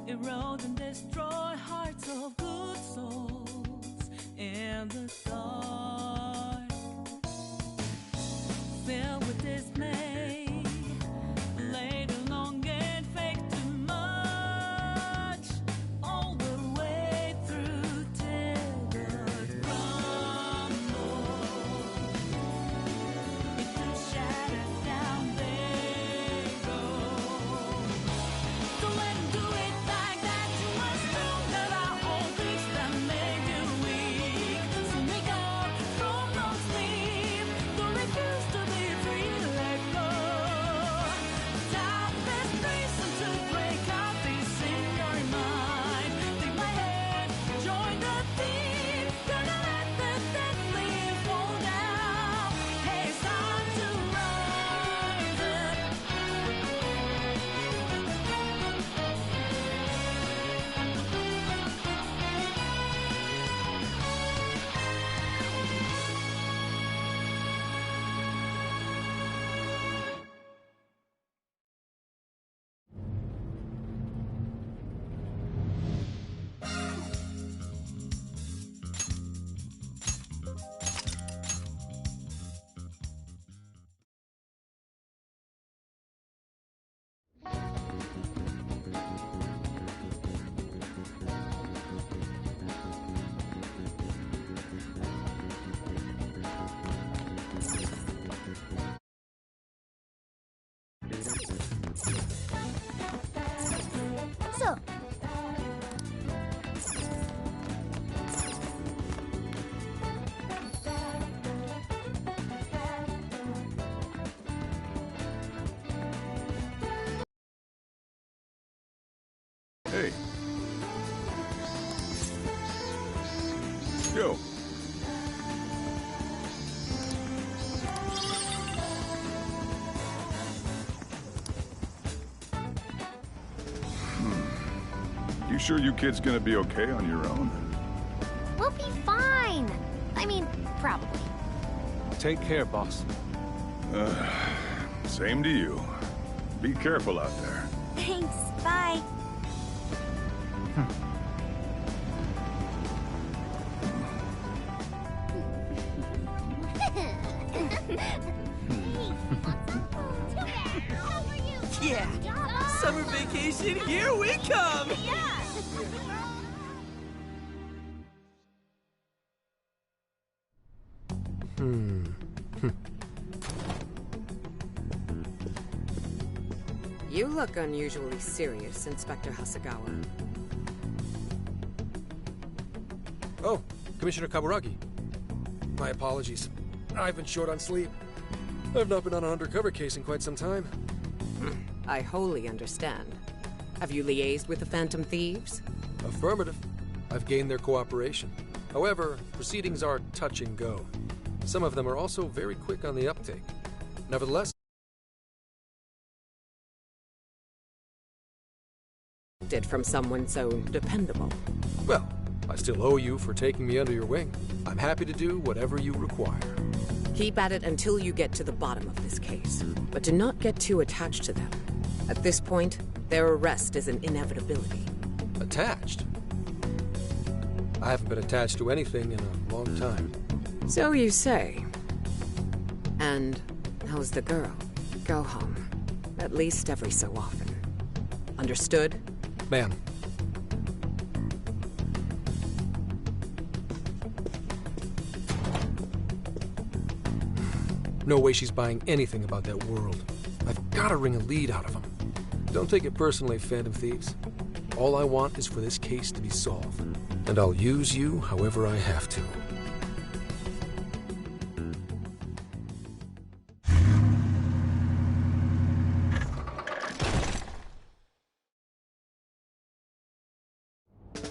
erode and destroy hearts of good souls in the dark. Filled with dismay, laid along and faked too much, all the way through till the crumble. Into shattered down they go. Don't let 'em do it like that to us. Don't let our own things that made you weak. So make up from those sleep. Don't refuse to be free to let go. Time is reason to break out this in your mind. Take my hand, join the team. Gonna let the dead leaf fall down. Hey, it's time to rise up. So, Hey. Yo. You sure you kids gonna be okay on your own? we'll be fine. I mean, probably. Take care, boss. Same to you. Be careful out there. Thanks, bye. Yeah, summer vacation, here we come. You look unusually serious, Inspector Hasagawa. Oh, Commissioner Kaburagi. My apologies. I've been short on sleep. I've not been on an undercover case in quite some time. I wholly understand. Have you liaised with the Phantom Thieves? Affirmative. I've gained their cooperation. However, proceedings are touch and go. Some of them are also very quick on the uptake. Nevertheless, Did from someone so dependable. well, I still owe you for taking me under your wing. I'm happy to do whatever you require. Keep at it until you get to the bottom of this case. But do not get too attached to them. At this point, their arrest is an inevitability. Attached? I haven't been attached to anything in a long time. So you say. And how's the girl? Go home. At least every so often. Understood? Ma'am. No way she's buying anything about that world. I've got to wring a lead out of them. Don't take it personally, Phantom Thieves. All I want is for this case to be solved. And I'll use you however I have to.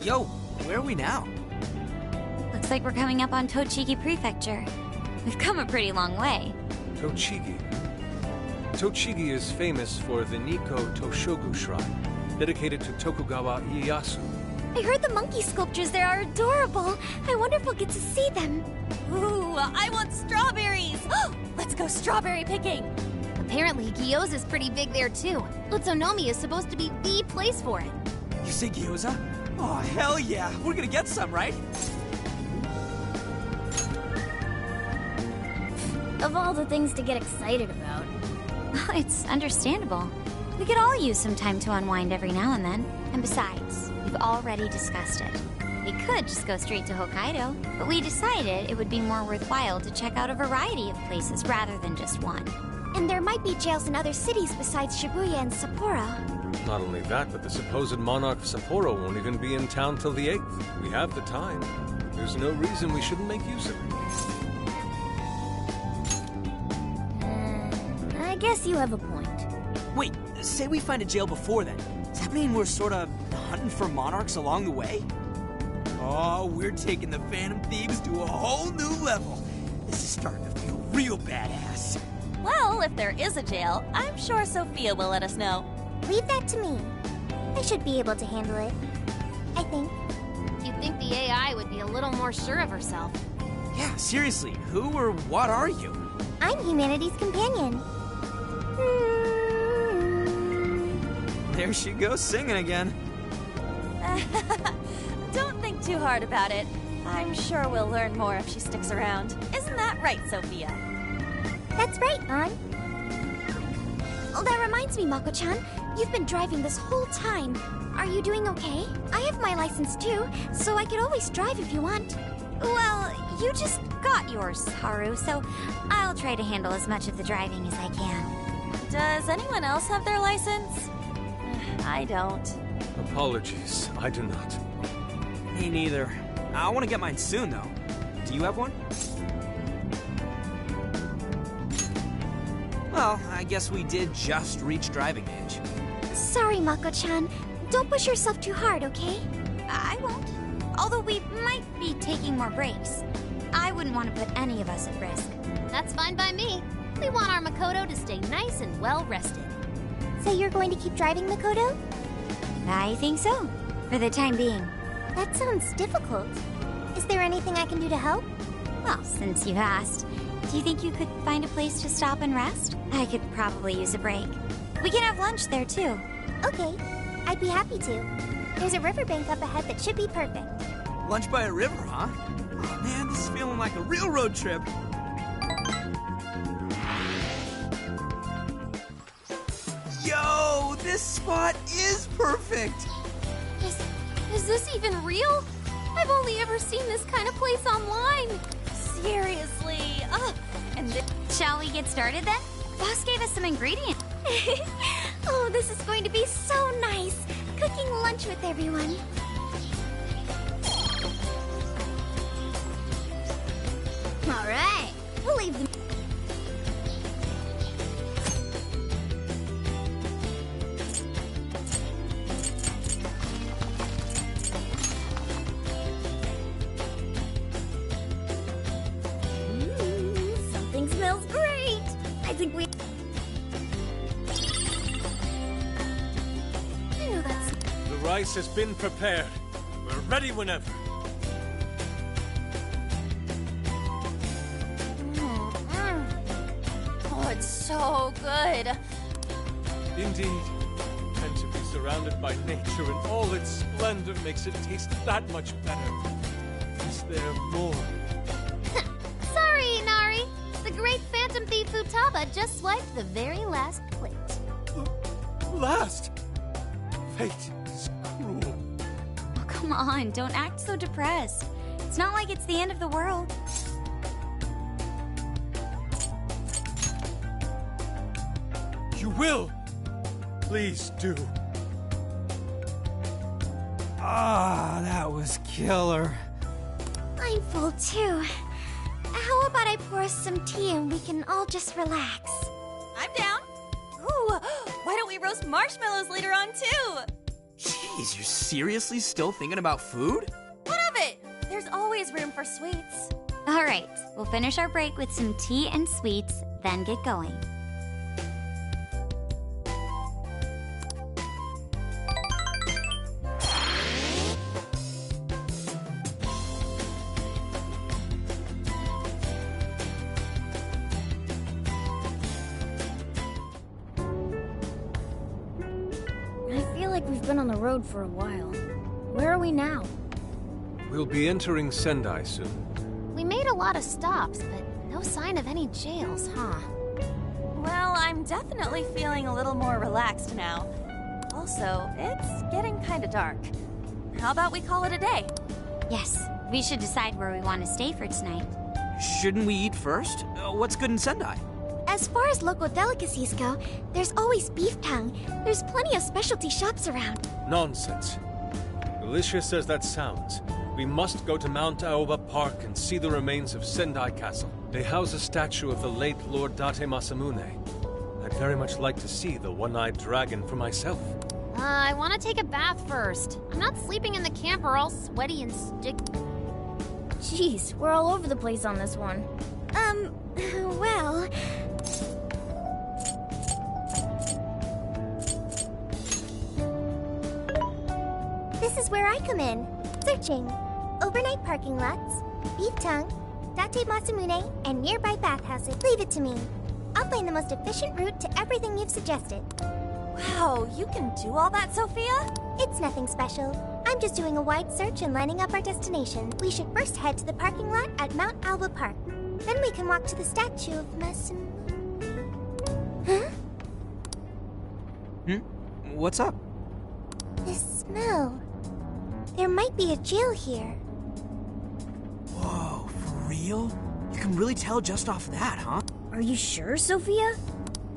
Yo, where are we now? Looks like we're coming up on Tochigi Prefecture. We've come a pretty long way. Tochigi. Tochigi is famous for the Nikko Toshogu Shrine, dedicated to Tokugawa Ieyasu. I heard the monkey sculptures there are adorable. I wonder if we'll get to see them. Ooh, I want strawberries! Let's go strawberry picking! Apparently, gyoza's pretty big there too. Utsunomiya is supposed to be the place for it. You say gyoza? Oh, hell yeah! We're gonna get some, right? Of all the things to get excited about. It's understandable. We could all use some time to unwind every now and then. And besides, we've already discussed it. We could just go straight to Hokkaido, but we decided it would be more worthwhile to check out a variety of places rather than just one. And there might be jails in other cities besides Shibuya and Sapporo. Not only that, but the supposed monarch of Sapporo won't even be in town till the 8th. We have the time. There's no reason we shouldn't make use of it. I guess you have a point. Wait, say we find a jail before then. Does that mean we're sorta hunting for monarchs along the way? Oh, we're taking the Phantom Thieves to a whole new level. This is starting to feel real badass. Well, if there is a jail, I'm sure Sophia will let us know. Leave that to me. I should be able to handle it. I think. You'd think the AI would be a little more sure of herself. Yeah, seriously, who or what are you? I'm humanity's companion. There she goes singing again. Don't think too hard about it. I'm sure we'll learn more if she sticks around. Isn't that right, Sophia? That's right, An. Oh, that reminds me, Mako-chan. You've been driving this whole time. Are you doing okay? I have my license too, so I could always drive if you want. Well, you just got yours, Haru, so I'll try to handle as much of the driving as I can. Does anyone else have their license? I don't. Apologies, I do not. Me neither. I want to get mine soon, though. Do you have one? Well, I guess we did just reach driving age. Sorry, Mako-chan. Don't push yourself too hard, okay? I won't. Although we might be taking more breaks. I wouldn't want to put any of us at risk. That's fine by me. We want our Makoto to stay nice and well rested. So you're going to keep driving, Makoto? I think so, for the time being. That sounds difficult. Is there anything I can do to help? Well, since you asked, do you think you could find a place to stop and rest? I could probably use a break. We can have lunch there, too. Okay, I'd be happy to. There's a riverbank up ahead that should be perfect. Lunch by a river, huh? Oh man, this is feeling like a real road trip. Yo, this spot is perfect! Is this even real? I've only ever seen this kind of place online. Seriously. Shall we get started then? Boss gave us some ingredients. Oh, this is going to be so nice. Cooking lunch with everyone. All right, we'll leave them. Something smells great. I think we. I know that's. The rice has been prepared. We're ready whenever. Oh, it's so good. Indeed. And to be surrounded by nature in all its splendor makes it taste that much better. Is there more? Sorry, Inari. The great Phantom Thief Futaba just swiped the very last plate. Last! Fate is cruel. Oh, come on, don't act so depressed. It's not like it's the end of the world. You will! Please do. Ah, that was killer. I'm full too. How about I pour us some tea and we can all just relax? I'm down. Ooh, why don't we roast marshmallows later on too? Jeez, you're seriously still thinking about food? What of it? There's always always room for sweets. All right, we'll finish our break with some tea and sweets, then get going. I feel like we've been on the road for a while. Where are we now? We'll be entering Sendai soon. We made a lot of stops, but no sign of any jails, huh? Well, I'm definitely feeling a little more relaxed now. Also, it's getting kind of dark. How about we call it a day? Yes, we should decide where we want to stay for tonight. Shouldn't we eat first? What's good in Sendai? As far as local delicacies go, there's always beef tongue. There's plenty of specialty shops around. Nonsense. Delicious as that sounds, we must go to Mount Aoba Park and see the remains of Sendai Castle. They house a statue of the late Lord Date Masamune. I'd very much like to see the one-eyed dragon for myself. I want to take a bath first. I'm not sleeping in the camper all sweaty and Jeez, we're all over the place on this one. Well... This is where I come in. Searching. Overnight parking lots, beef tongue, Date Masamune, and nearby bathhouses. Leave it to me. I'll find the most efficient route to everything you've suggested. Wow, you can do all that, Sophia? It's nothing special. I'm just doing a wide search and lining up our destination. We should first head to the parking lot at Mount Alba Park. Then we can walk to the statue of Masamune. Huh? What's up? This smell. There might be a jail here. Whoa, for real? You can really tell just off that, huh? Are you sure, Sophia?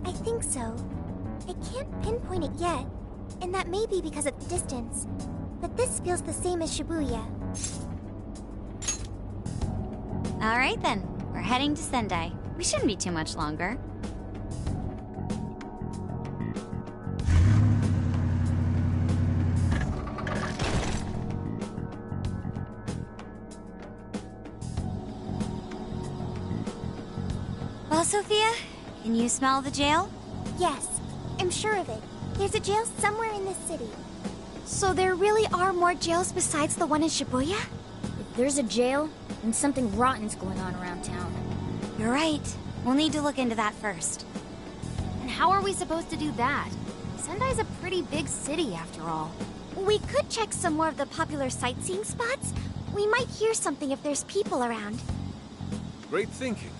I think so. I can't pinpoint it yet, and that may be because of the distance. But this feels the same as Shibuya. All right then, we're heading to Sendai. We shouldn't be too much longer. Well, Sophia, can you smell the jail? Yes, I'm sure of it. There's a jail somewhere in this city. So there really are more jails besides the one in Shibuya? If there's a jail, then something rotten's going on around town. You're right. We'll need to look into that first. And how are we supposed to do that? Sendai's a pretty big city, after all. We could check some more of the popular sightseeing spots. We might hear something if there's people around. Great thinking.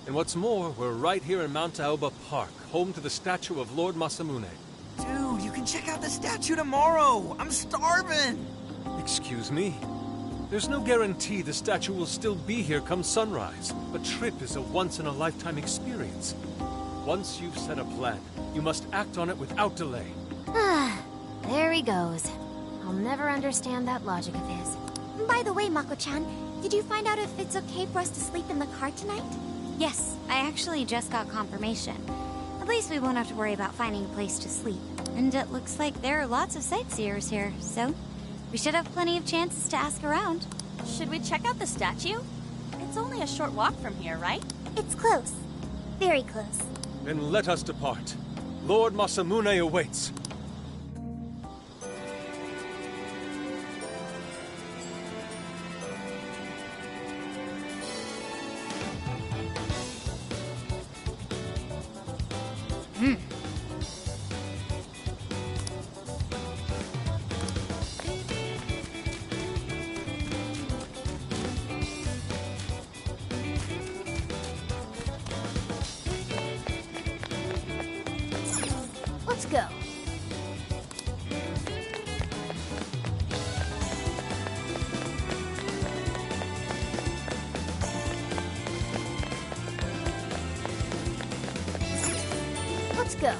And what's more, we're right here in Mount Aoba Park, home to the statue of Lord Masamune. Dude, you can check out the statue tomorrow! I'm starving! Excuse me? There's no guarantee the statue will still be here come sunrise. A trip is a once-in-a-lifetime experience. Once you've set a plan, you must act on it without delay. There he goes. I'll never understand that logic of his. By the way, Mako-chan, did you find out if it's okay for us to sleep in the car tonight? Yes, I actually just got confirmation. At least we won't have to worry about finding a place to sleep. And it looks like there are lots of sightseers here, so we should have plenty of chances to ask around. Should we check out the statue? It's only a short walk from here, right? It's close. Very close. Then let us depart. Lord Masamune awaits. Let's go. Let's go.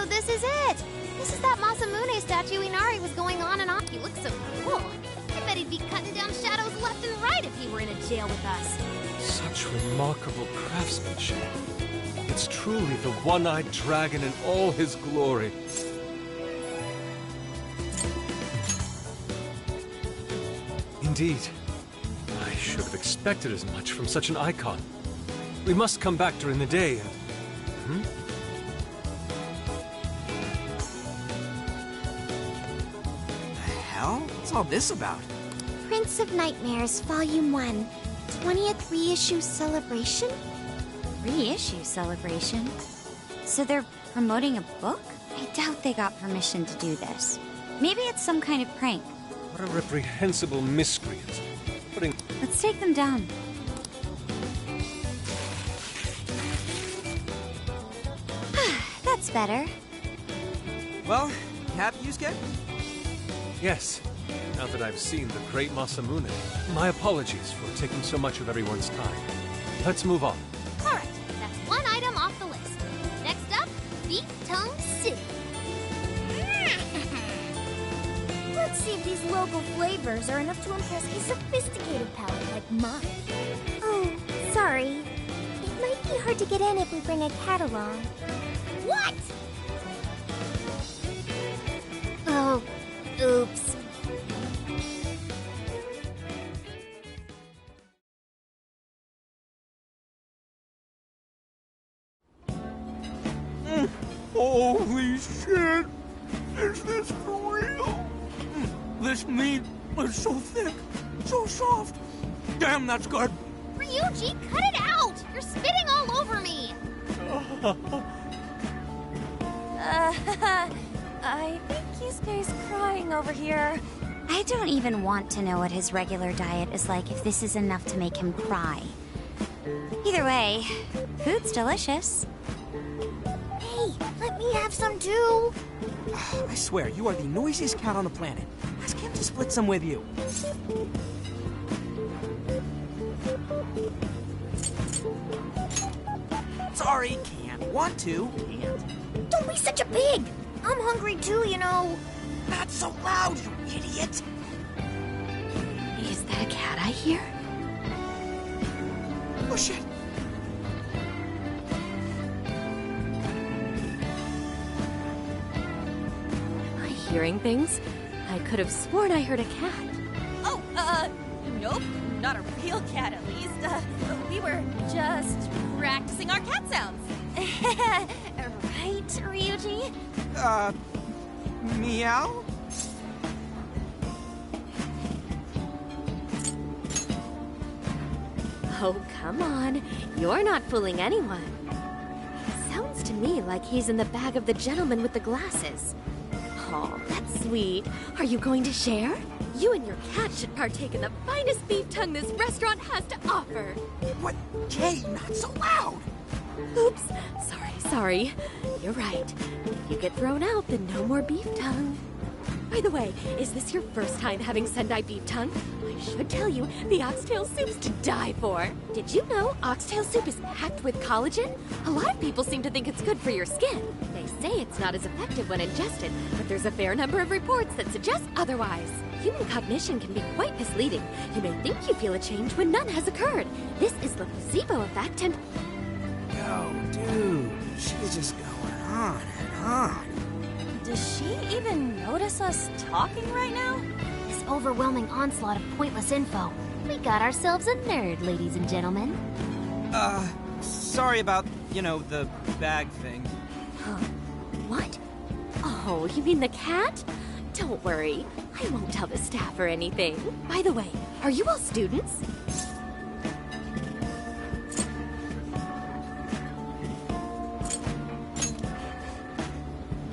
So this is it! This is that Masamune statue Inari was going on and on. He looks so cool. I bet he'd be cutting down shadows left and right if he were in a jail with us. Such remarkable craftsmanship. It's truly the one-eyed dragon in all his glory. Indeed. I should have expected as much from such an icon. We must come back during the day and... The hell? What's all this about? Prince of Nightmares, Volume 1. 20th reissue celebration? Reissue celebration? So they're promoting a book? I doubt they got permission to do this. Maybe it's some kind of prank. What a reprehensible miscreant. Putting... Let's take them down. That's better. Well, you happy, Yusuke? Yes. Now that I've seen the great Masamune, my apologies for taking so much of everyone's time. Let's move on. Alright, that's one item off the list. Next up, Beef Tongue City. Let's see if these local flavors are enough to impress a sophisticated palate like mine. Oh, sorry. It might be hard to get in if we bring a cat along. What? Oh, oops. Holy shit! Is this for real? This meat is so thick, so soft. Damn, that's good. Ryuji, cut it out! You're spitting all over me! I think Yusuke's crying over here. I don't even want to know what his regular diet is like if this is enough to make him cry. Either way, food's delicious. Hey, let me have some too! I swear, you are the noisiest cat on the planet. Ask him to split some with you. Sorry, can't. Want to, can't. Don't be such a pig! I'm hungry too, you know. Not so loud, you idiot! Is that a cat I hear? Oh, shit. Am I hearing things? I could have sworn I heard a cat. Oh, nope. Not a real cat, at least. We were just practicing our cat sounds. Right, Ryuji? Meow? Oh, come on. You're not fooling anyone. Sounds to me like he's in the bag of the gentleman with the glasses. Oh, that's sweet. Are you going to share? You and your cat should partake in the finest beef tongue this restaurant has to offer. What? Jay, not so loud! Oops. Sorry. You're right. If you get thrown out, then no more beef tongue. By the way, is this your first time having Sendai beef tongue? I should tell you, the oxtail soup's to die for. Did you know oxtail soup is packed with collagen? A lot of people seem to think it's good for your skin. They say it's not as effective when ingested, but there's a fair number of reports that suggest otherwise. Human cognition can be quite misleading. You may think you feel a change when none has occurred. This is the placebo effect and... Yo, dude, she's just going on and on. Does she even notice us talking right now? This overwhelming onslaught of pointless info. We got ourselves a nerd, ladies and gentlemen. Sorry about, the bag thing. Huh? What? Oh, you mean the cat? Don't worry. I won't tell the staff or anything. By the way, are you all students?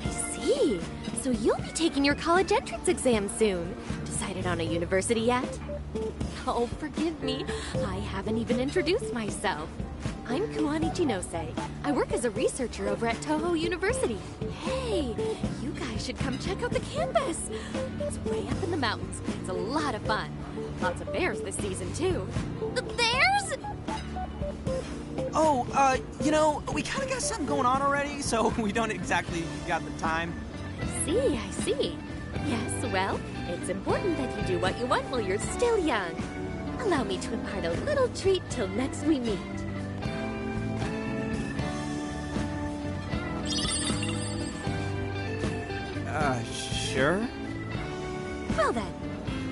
I see. So you'll be taking your college entrance exam soon. Decided on a university yet? Oh, forgive me. I haven't even introduced myself. I'm Kuwani Chinose. I work as a researcher over at Toho University. Hey, you guys should come check out the campus. It's way up in the mountains, but it's a lot of fun. Lots of bears this season, too. The bears? You know, we kind of got something going on already, so we don't exactly got the time. I see. Yes, well, it's important that you do what you want while you're still young. Allow me to impart a little treat till next we meet. Sure? Well then,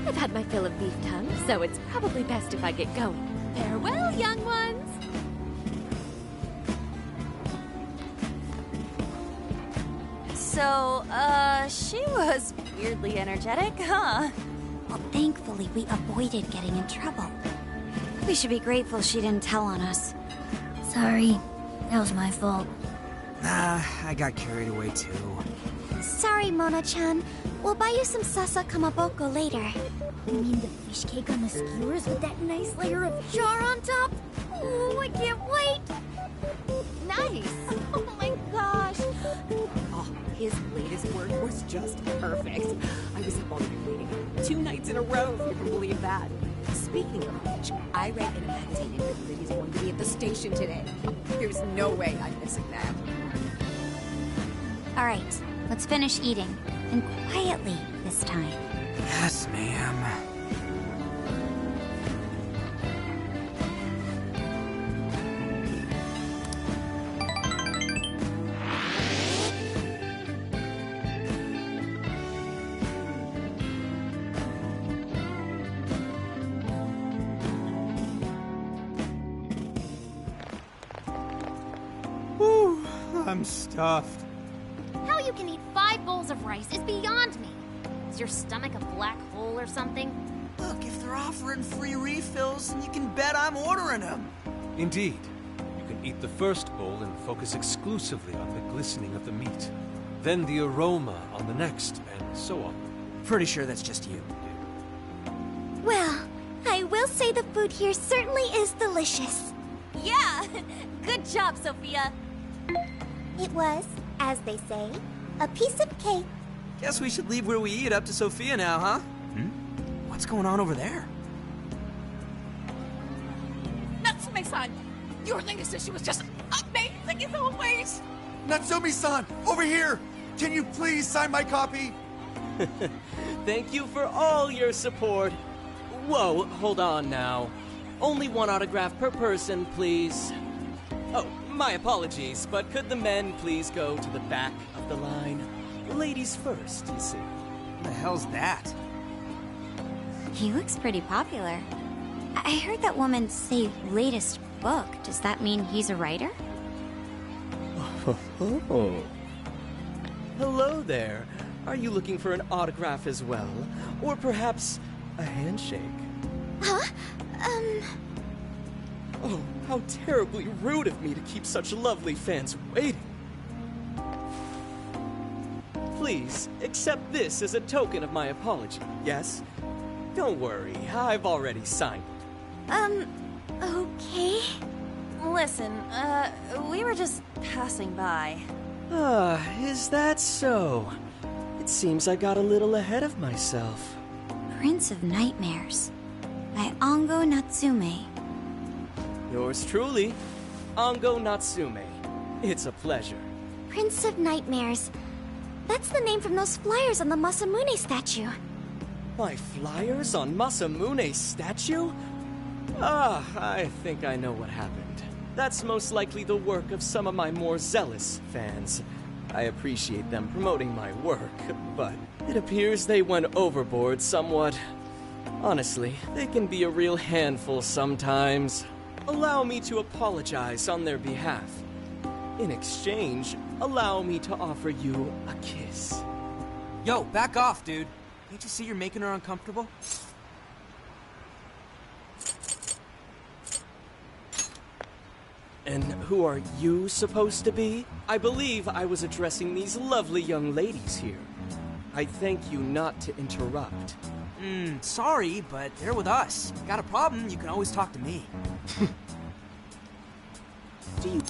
I've had my fill of beef tongue, so it's probably best if I get going. Farewell, young ones! So, she was weirdly energetic, huh? Well, thankfully, we avoided getting in trouble. We should be grateful she didn't tell on us. Sorry. That was my fault. I got carried away too. Sorry, Mona-chan. We'll buy you some sasa kamaboko later. You mean the fish cake on the skewers with that nice layer of char on top? Oh, I can't wait! Nice! Oh my gosh! Oh, his latest word was just perfect. I was up already waiting 2 nights in a row, if you can believe that. Speaking of which, I read in a magazine interview that he's going to be at the station today. There's no way I'm missing that. All right, let's finish eating. And quietly this time. Yes, ma'am. Whew, I'm stuffed. How you can eat 5 bowls of rice is beyond me. Is your stomach a black hole or something? Look, if they're offering free refills, then you can bet I'm ordering them. Indeed. You can eat the first bowl and focus exclusively on the glistening of the meat. Then the aroma on the next, and so on. Pretty sure that's just you. Well, I will say the food here certainly is delicious. Yeah! Good job, Sophia! It was, as they say, a piece of cake. Guess we should leave where we eat up to Sophia now, huh? What's going on over there? Natsume-san, your latest issue was just amazing as always! Natsume-san, over here! Can you please sign my copy? Thank you for all your support. Whoa, hold on now. Only 1 autograph per person, please. Oh, my apologies, but could the men please go to the back of the line? Ladies first, you see. What the hell's that? He looks pretty popular. I heard that woman say latest book. Does that mean he's a writer? Oh. Hello there. Are you looking for an autograph as well? Or perhaps a handshake? Huh? Oh, how terribly rude of me to keep such lovely fans waiting. Please, accept this as a token of my apology, yes? Don't worry, I've already signed it. Okay. Listen, we were just passing by. Is that so? It seems I got a little ahead of myself. Prince of Nightmares by Ango Natsume. Yours truly, Ango Natsume. It's a pleasure. Prince of Nightmares. That's the name from those flyers on the Masamune statue. My flyers on Masamune's statue? I think I know what happened. That's most likely the work of some of my more zealous fans. I appreciate them promoting my work, but it appears they went overboard somewhat. Honestly, they can be a real handful sometimes. Allow me to apologize on their behalf. In exchange, allow me to offer you a kiss. Yo, back off, dude. Can't you see you're making her uncomfortable? And who are you supposed to be? I believe I was addressing these lovely young ladies here. I thank you not to interrupt. Sorry, but they're with us. Got a problem, you can always talk to me. Do you...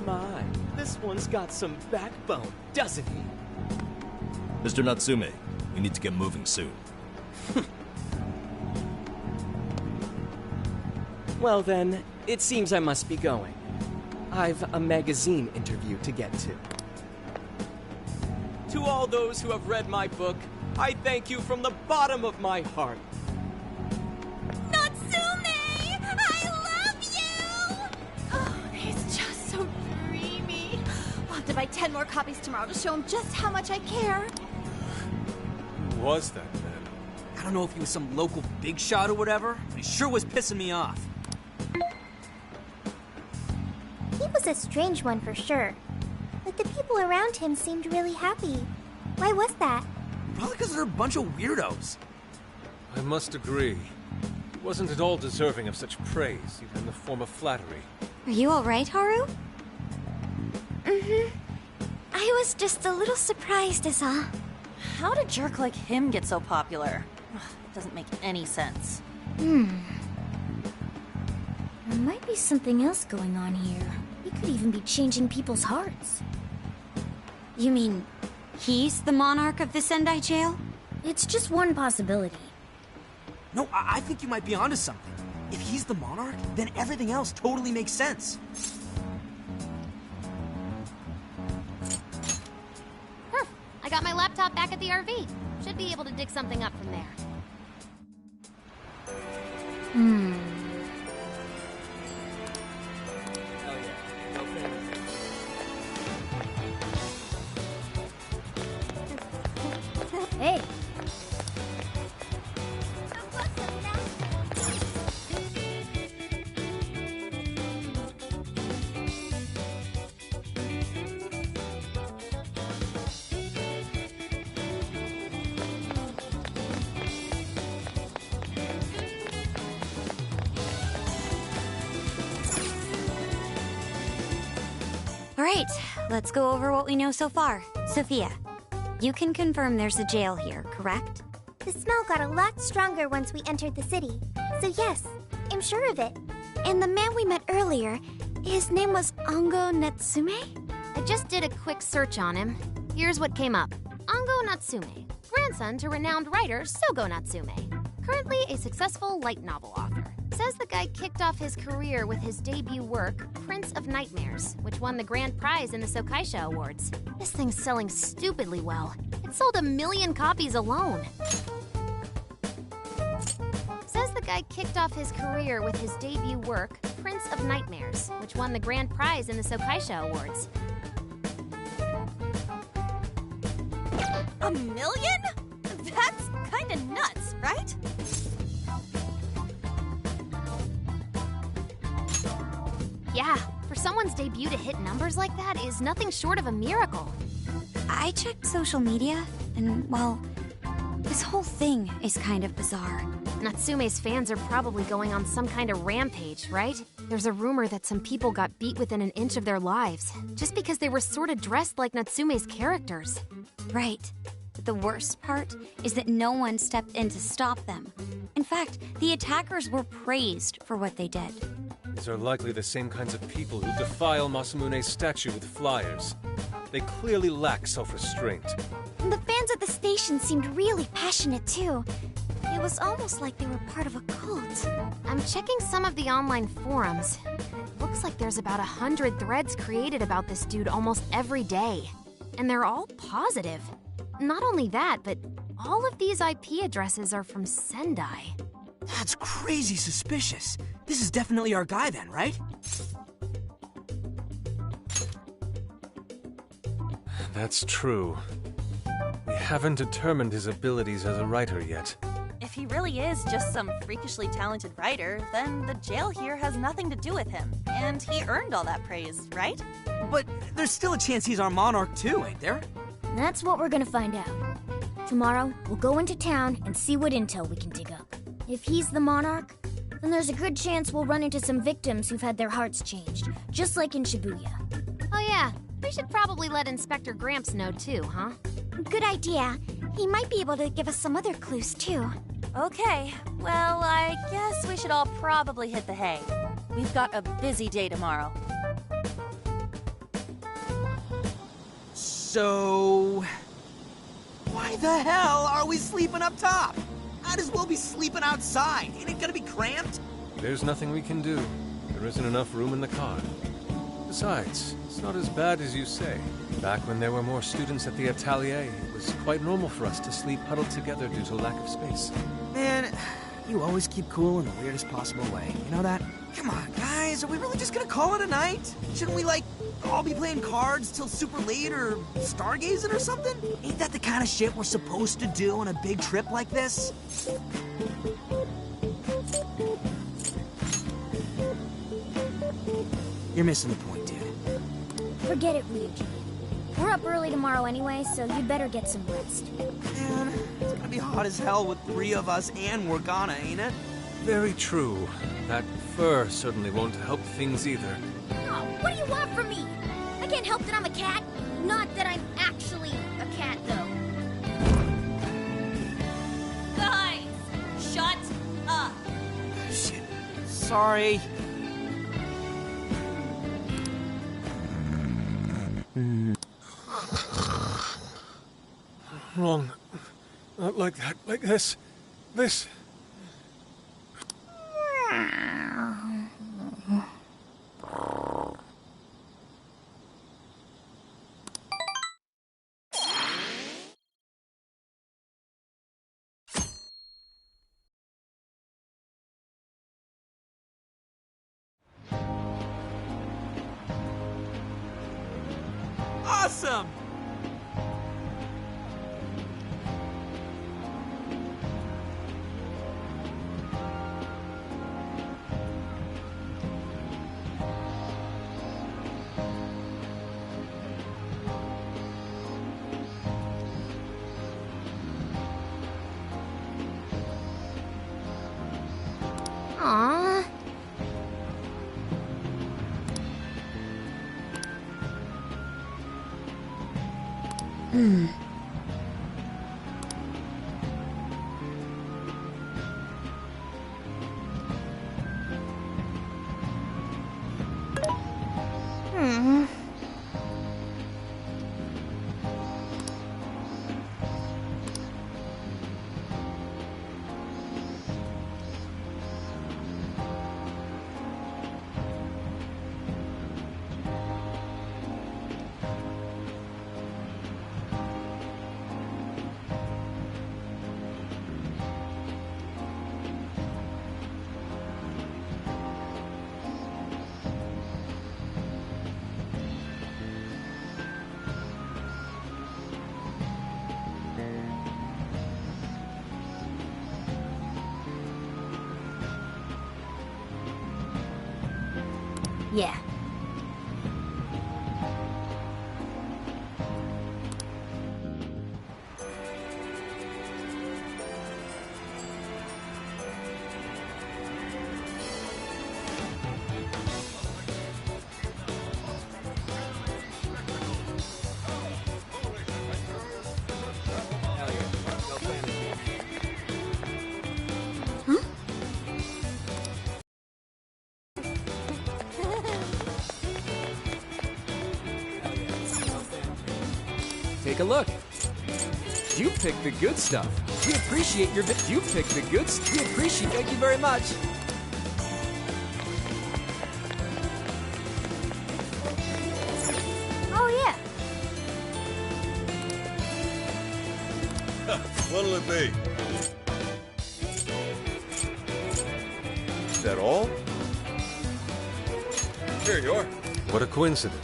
My, this one's got some backbone, doesn't he? Mr. Natsume, we need to get moving soon. Well then, it seems I must be going. I've a magazine interview to get to. To all those who have read my book, I thank you from the bottom of my heart. Natsume! I love you! Oh, he's just so dreamy. I'll have to buy 10 more copies tomorrow to show him just how much I care. Who was that man? I don't know if he was some local big shot or whatever, but he sure was pissing me off. He was a strange one for sure. But the people around him seemed really happy. Why was that? Probably because they're a bunch of weirdos. I must agree. He wasn't at all deserving of such praise, even in the form of flattery. Are you alright, Haru? Mm-hmm. I was just a little surprised is all. How did a jerk like him get so popular? Ugh, it doesn't make any sense. There might be something else going on here. He could even be changing people's hearts. You mean he's the monarch of the Sendai jail? It's just one possibility. No, I think you might be onto something. If he's the monarch, then everything else totally makes sense. I got my laptop back at the RV. Should be able to dig something up from there. Hey. Alright, let's go over what we know so far. Sophia, you can confirm there's a jail here, correct? The smell got a lot stronger once we entered the city. So yes, I'm sure of it. And the man we met earlier, his name was Ango Natsume? I just did a quick search on him. Here's what came up. Ango Natsume, grandson to renowned writer Sogo Natsume. Currently a successful light novel author. Says the guy kicked off his career with his debut work, Prince of Nightmares, which won the grand prize in the Sokaisha Awards. This thing's selling stupidly well. It sold 1 million copies alone. Says the guy kicked off his career with his debut work, Prince of Nightmares, which won the grand prize in the Sokaisha Awards. 1 million? That's kinda nuts, right? Yeah, for someone's debut to hit numbers like that is nothing short of a miracle. I checked social media, and, well, this whole thing is kind of bizarre. Natsume's fans are probably going on some kind of rampage, right? There's a rumor that some people got beat within an inch of their lives, just because they were sort of dressed like Natsume's characters. Right. But the worst part is that no one stepped in to stop them. In fact, the attackers were praised for what they did. These are likely the same kinds of people who defile Masamune's statue with flyers. They clearly lack self-restraint. And the fans at the station seemed really passionate too. It was almost like they were part of a cult. I'm checking some of the online forums. It looks like there's about 100 threads created about this dude almost every day. And they're all positive. Not only that, but all of these IP addresses are from Sendai. That's crazy suspicious. This is definitely our guy then, right? That's true. We haven't determined his abilities as a writer yet. If he really is just some freakishly talented writer, then the jail here has nothing to do with him. And he earned all that praise, right? But there's still a chance he's our monarch too, ain't there? That's what we're gonna find out. Tomorrow, we'll go into town and see what intel we can dig up. If he's the monarch, then there's a good chance we'll run into some victims who've had their hearts changed, just like in Shibuya. Oh yeah, we should probably let Inspector Gramps know too, huh? Good idea. He might be able to give us some other clues too. Okay, well, I guess we should all probably hit the hay. We've got a busy day tomorrow. So... why the hell are we sleeping up top? might as well be sleeping outside. Ain't it gonna be cramped? There's nothing we can do. There isn't enough room in the car. Besides, it's not as bad as you say. Back when there were more students at the atelier, it was quite normal for us to sleep huddled together due to lack of space. Man, you always keep cool in the weirdest possible way. You know that? Come on, guys, are we really just gonna call it a night? Shouldn't we, like, all be playing cards till super late or stargazing or something? Ain't that the kind of shit we're supposed to do on a big trip like this? You're missing the point, dude. Forget it, Ryuji. We're up early tomorrow anyway, so you'd better get some rest. Man, it's gonna be hot as hell with 3 of us and Morgana, ain't it? Very true. That fur certainly won't help things either. Oh, what do you want from me? I can't help that I'm a cat. Not that I'm actually a cat, though. Guys, shut up. Shit. Sorry. Wrong. Not like that. Like this. This. Awesome! Aww. Yeah. Take a look. You picked the good stuff. We appreciate your... You picked the good stuff. We appreciate... Thank you very much. Oh, yeah. What'll it be? Is that all? Here you are. What a coincidence.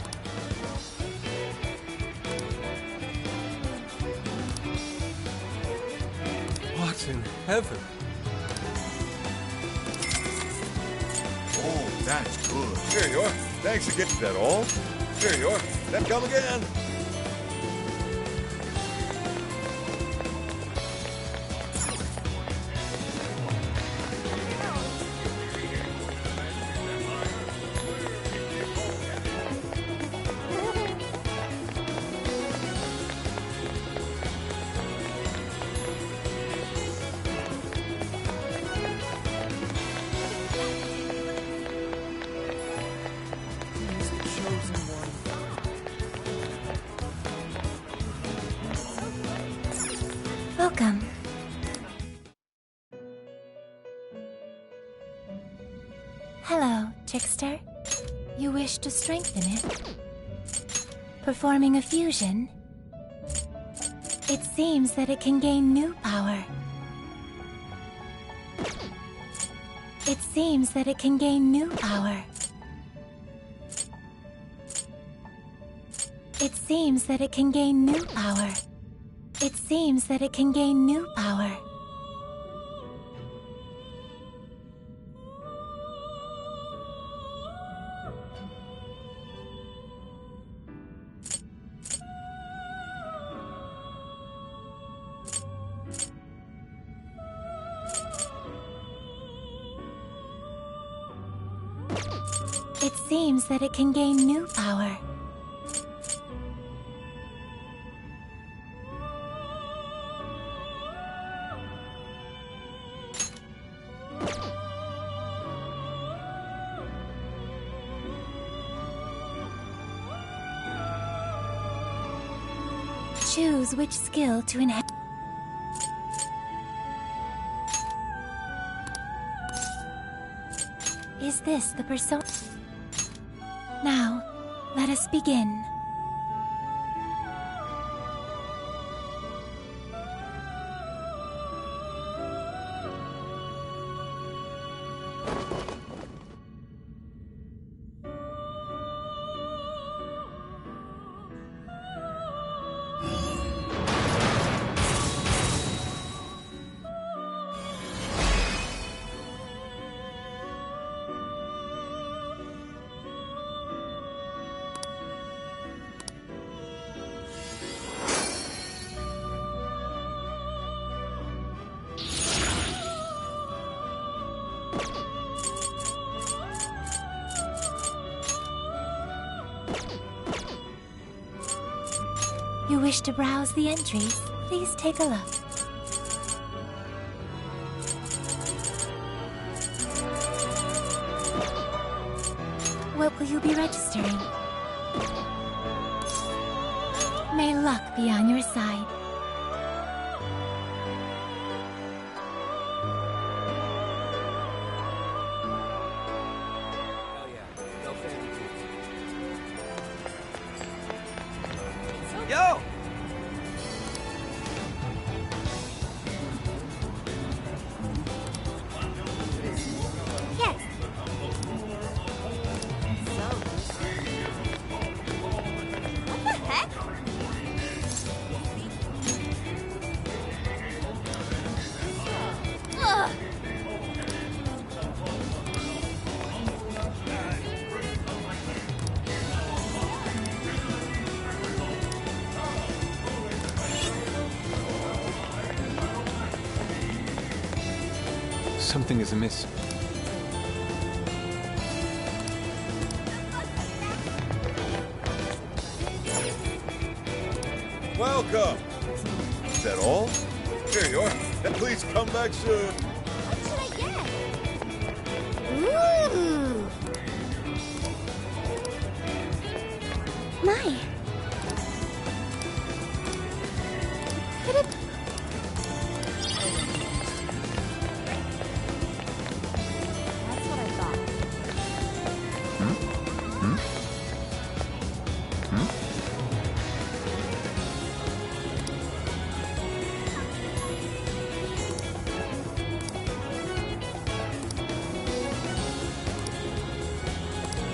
What in heaven? Oh, that's good. Here you are. Thanks again. Is that all? Here you are. Then come again. Welcome. trickster? You wish to strengthen it? Performing a fusion? It seems that it can gain new power. It seems that it can gain new power. It seems that it can gain new power. It seems that it can gain new power. It seems that it can gain new power. Choose which skill to enhance. Is this the persona? Now, let us begin. You wish to browse the entries? Please take a look. What will you be registering? May luck be on your side. Yo! Yes. What the heck? Ugh. Something is amiss. Welcome. Is that all? Here you are. And please come back soon. What should I get? Ooh. My. Could it... That's what I thought.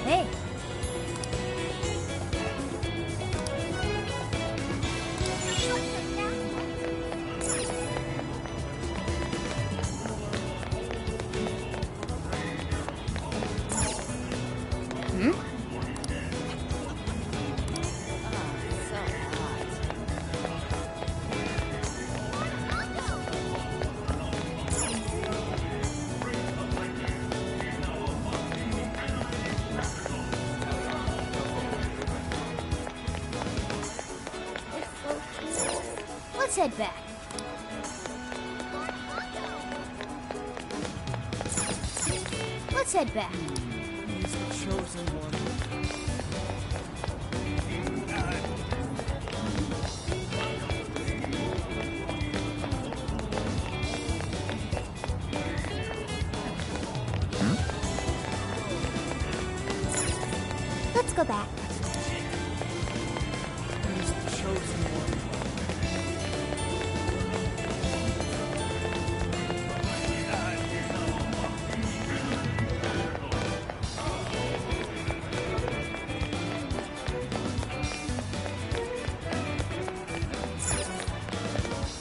Hey, Let's head back. Let's head back. He's the chosen one. go back. Who's the chosen one?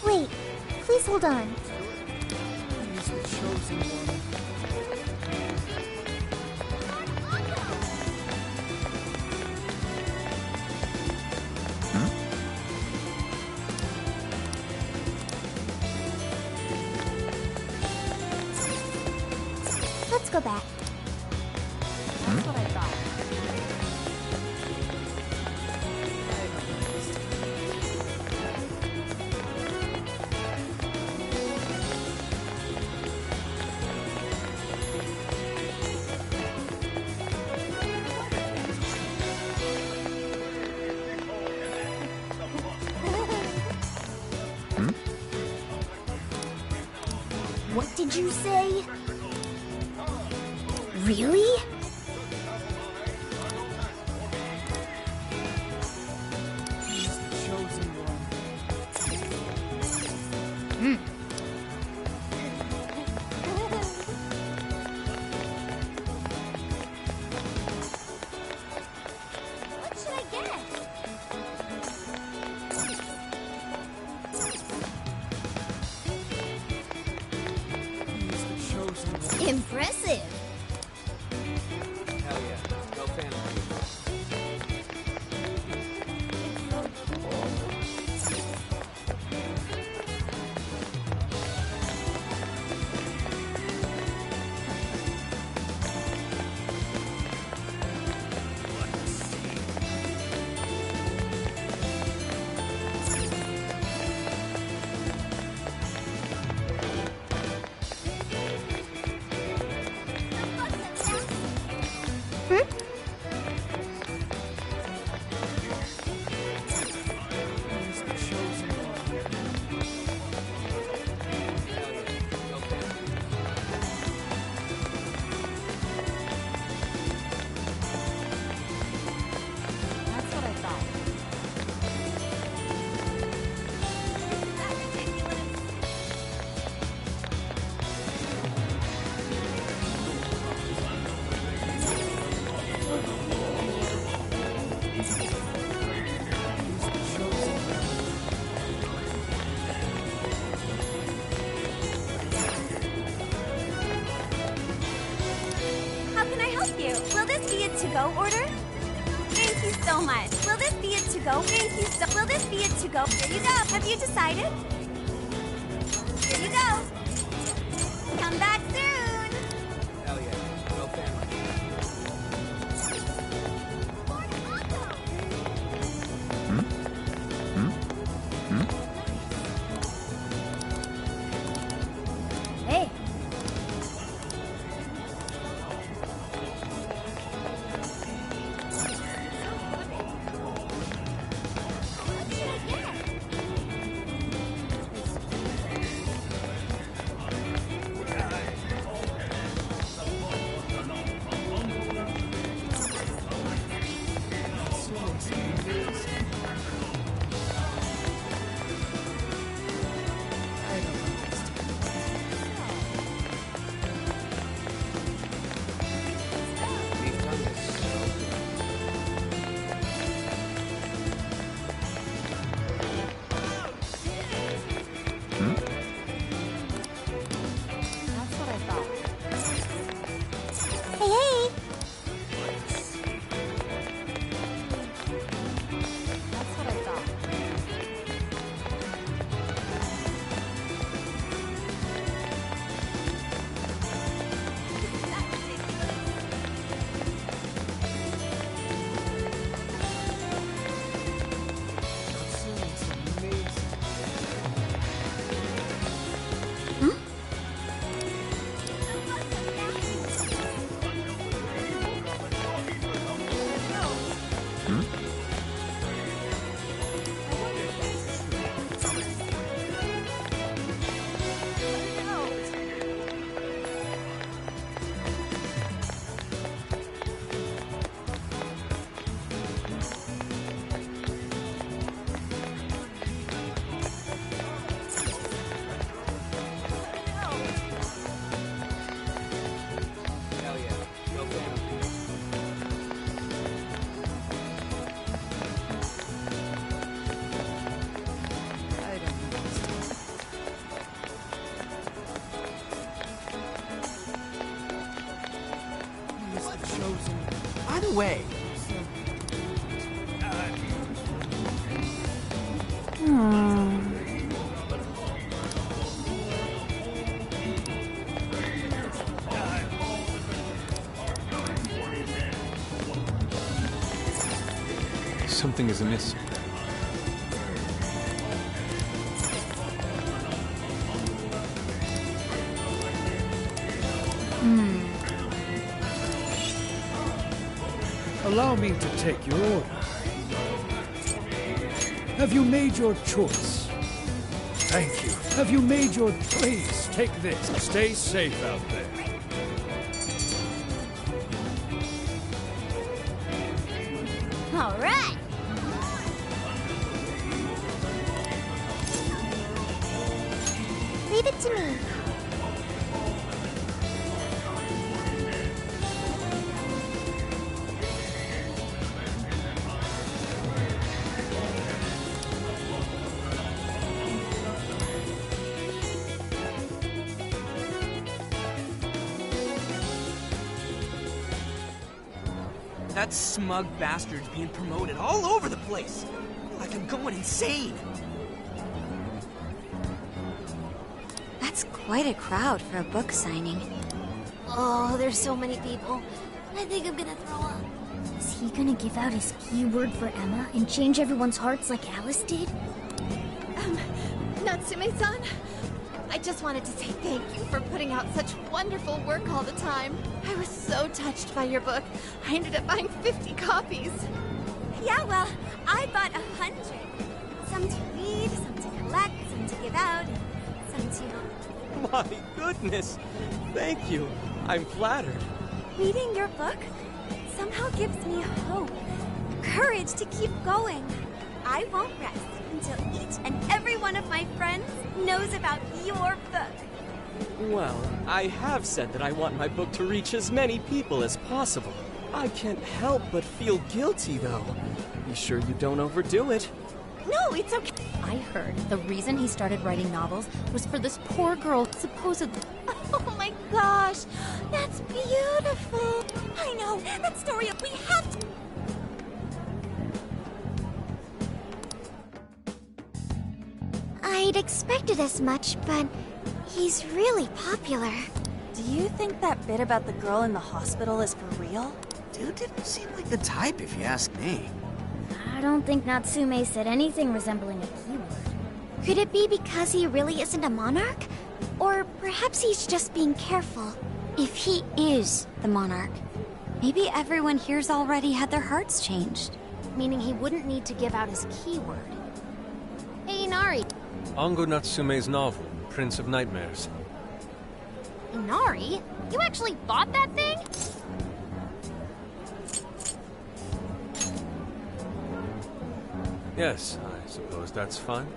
Wait, please hold on. Who's the chosen one? Let's go back. That's what I thought. What did you say? Really? Who's the chosen one? What should I get? Who's the chosen one? Impressive. Hell yeah. Go family. Who's the chosen one? Hell yeah. Go family. That's what I thought. Who's the chosen one? How can I help you? Will this be a to-go order? Thank you so much. Will this be a to-go? Thank you so. Will this be a to-go? Here you go. Have you decided? Here you go. Come back soon. Hell yeah. Go family. Hey, What should I get? way. Something is amiss. Allow me to take your order. Have you made your choice? Thank you. Have you made your... Please, take this. Stay safe out there. All right. Leave it to me. That smug bastard's being promoted all over the place. Like I'm going insane. That's quite a crowd for a book signing. Oh, there's so many people. I think I'm gonna throw up. Is he gonna give out his keyword for Emma and change everyone's hearts like Alice did? Natsume-san, I just wanted to say thank you for putting out such wonderful work all the time. I was so touched by your book. I ended up buying 50 copies. Yeah, well, I bought 100. Some to read, some to collect, some to give out, and some to... My goodness! Thank you. I'm flattered. Reading your book somehow gives me hope, courage to keep going. I won't rest until each and every one of my friends knows about your book. Well, I have said that I want my book to reach as many people as possible. I can't help but feel guilty, though. Be sure you don't overdo it. No, it's okay. I heard the reason he started writing novels was for this poor girl, supposedly. Oh my gosh, that's beautiful. I know, that story, we have to... I'd expected as much, but he's really popular. Do you think that bit about the girl in the hospital is for real? Dude didn't seem like the type, if you ask me. I don't think Natsume said anything resembling a keyword. Could it be because he really isn't a monarch? Or perhaps he's just being careful. If he is the monarch, maybe everyone here's already had their hearts changed. Meaning he wouldn't need to give out his keyword. Hey, Inari. Ango Natsume's novel, Prince of Nightmares. Inari? You actually bought that thing? Yes, I suppose that's fine.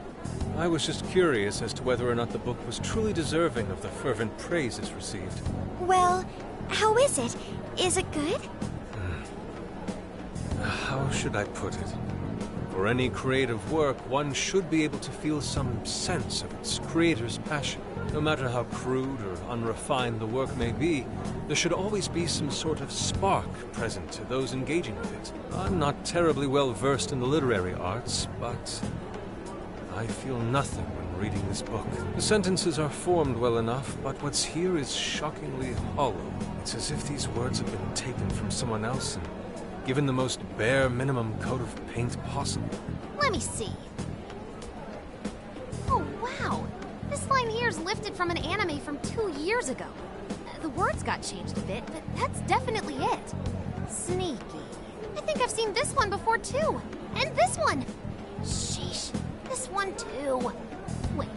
I was just curious as to whether or not the book was truly deserving of the fervent praise it's received. Well, how is it? Is it good? How should I put it? For any creative work, one should be able to feel some sense of its creator's passion. No matter how crude or unrefined the work may be, there should always be some sort of spark present to those engaging with it. I'm not terribly well versed in the literary arts, but I feel nothing when reading this book. The sentences are formed well enough, but what's here is shockingly hollow. It's as if these words have been taken from someone else and given the most bare minimum coat of paint possible. Let me see. Oh, wow. This line here is lifted from an anime from 2 years ago. The words got changed a bit, but that's definitely it. Sneaky. I think I've seen this one before, too. And this one. Sheesh. This one, too. Wait.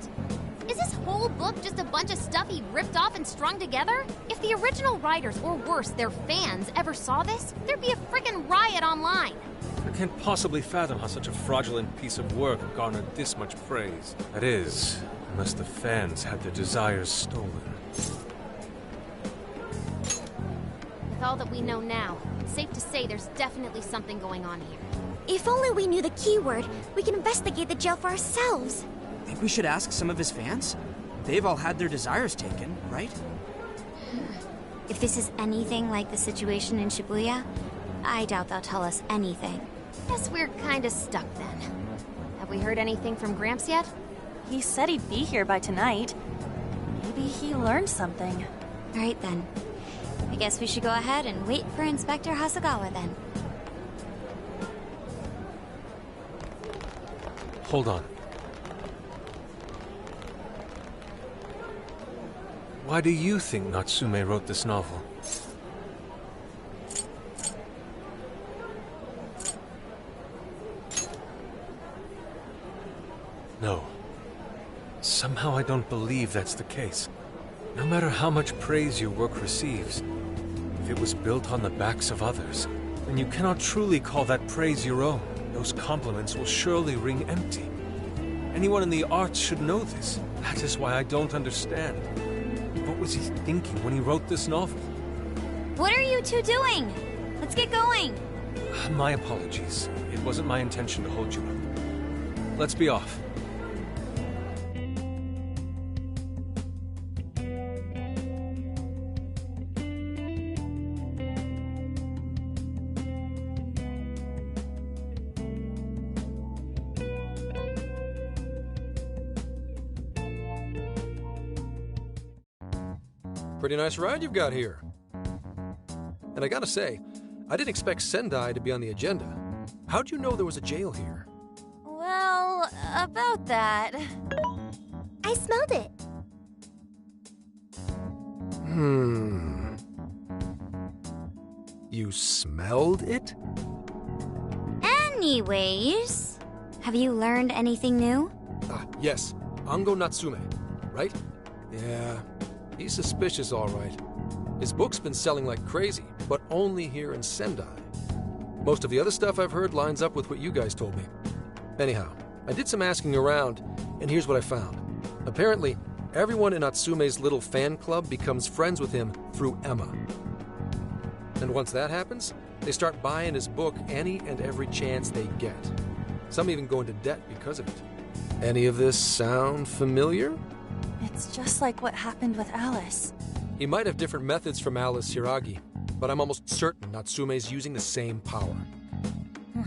Is this whole book just a bunch of stuff he ripped off and strung together? If the original writers, or worse, their fans, ever saw this, there'd be a frickin' riot online. I can't possibly fathom how such a fraudulent piece of work garnered this much praise. That is, unless the fans had their desires stolen. With all that we know now, it's safe to say there's definitely something going on here. If only we knew the keyword, we could investigate the jail for ourselves. Think we should ask some of his fans? They've all had their desires taken, right? If this is anything like the situation in Shibuya, I doubt they'll tell us anything. Guess we're kinda stuck then. Have we heard anything from Gramps yet? He said he'd be here by tonight. Maybe he learned something. Alright then. I guess we should go ahead and wait for Inspector Hasagawa then. Hold on. Why do you think Natsume wrote this novel? No. Somehow I don't believe that's the case. No matter how much praise your work receives, if it was built on the backs of others, then you cannot truly call that praise your own. Those compliments will surely ring empty. Anyone in the arts should know this. That is why I don't understand. What was he thinking when he wrote this novel? What are you two doing? Let's get going. My apologies. It wasn't my intention to hold you up. Let's be off. Pretty nice ride you've got here. And I gotta say, I didn't expect Sendai to be on the agenda. How'd you know there was a jail here? Well, about that. I smelled it. You smelled it? Anyways, have you learned anything new? Yes. Ango Natsume, right? Yeah, he's suspicious, all right. His book's been selling like crazy, but only here in Sendai. Most of the other stuff I've heard lines up with what you guys told me. Anyhow, I did some asking around, and here's what I found. Apparently, everyone in Natsume's little fan club becomes friends with him through Emma. And once that happens, they start buying his book any and every chance they get. Some even go into debt because of it. Any of this sound familiar? It's just like what happened with Alice. He might have different methods from Alice Hiragi, but I'm almost certain Natsume's using the same power.